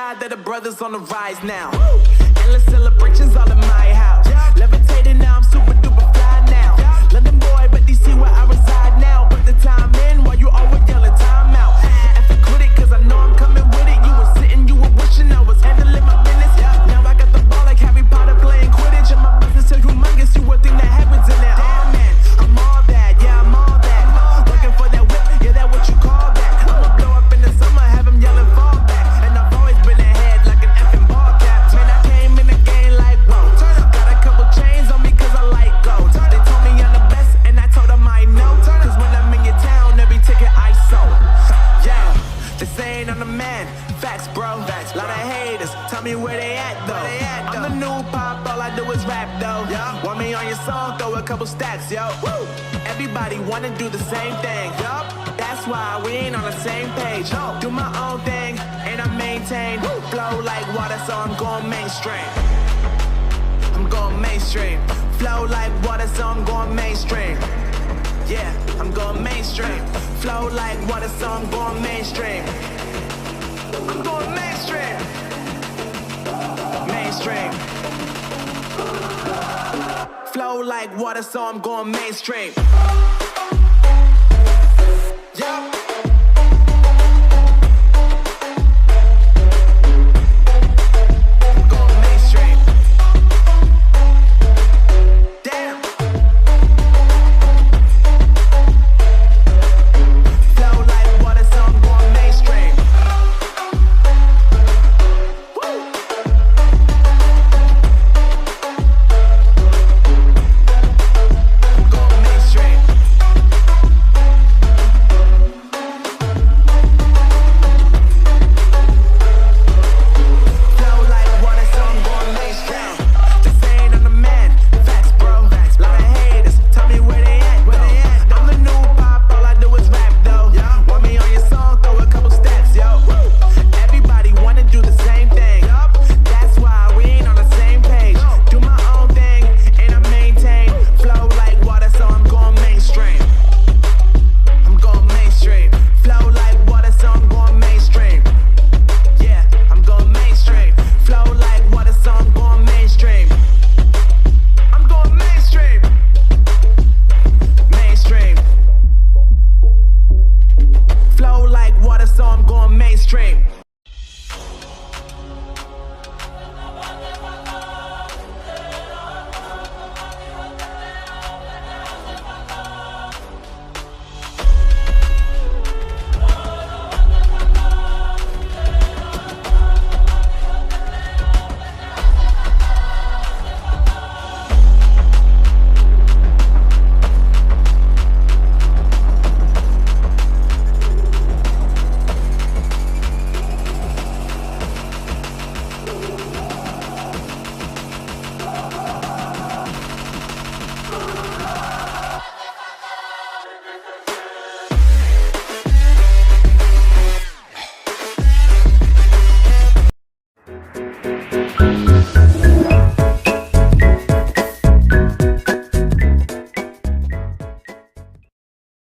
God that the brothers on the rise now. Endless celebrations all in my house. Levitating now, I'm super duper fly now. London boy, but DC where I reside now. Put the time in while you always yelling time out. And for quit it, cause I know I'm coming with it. You were sitting, you were wishing I was handling my business. Now I got the ball like Harry Potter playing Quidditch. And my business so humongous, you would think that happens in there. Oh man, I'm all that, yeah, I'm all that. Looking for that whip, yeah, that what you call that. I'ma blow up in the summer, have him yelling fall back. And I've always been ahead like an effing ball cap. Man, I came in the game like, whoa. Got a couple chains on me cause I like gold. They told me I'm the best and I told them I know. Cause when I'm in your town, every ticket I sold. Yeah, they saying I'm the man. Facts, bro. Lot of haters, tell me where they at though. I'm the new pop, all I do is rap though. Want me on your song, throw a couple stacks, yo. Woo! Everybody wanna do the same thing. That's why we ain't on the same page. Do my own thing, and I maintain. Flow like water, so I'm going mainstream. I'm going mainstream. Flow like water, so I'm going mainstream. Yeah, I'm going mainstream. Flow like water, so I'm going mainstream. I'm going mainstream. Mainstream. Flow like water, so I'm going mainstream.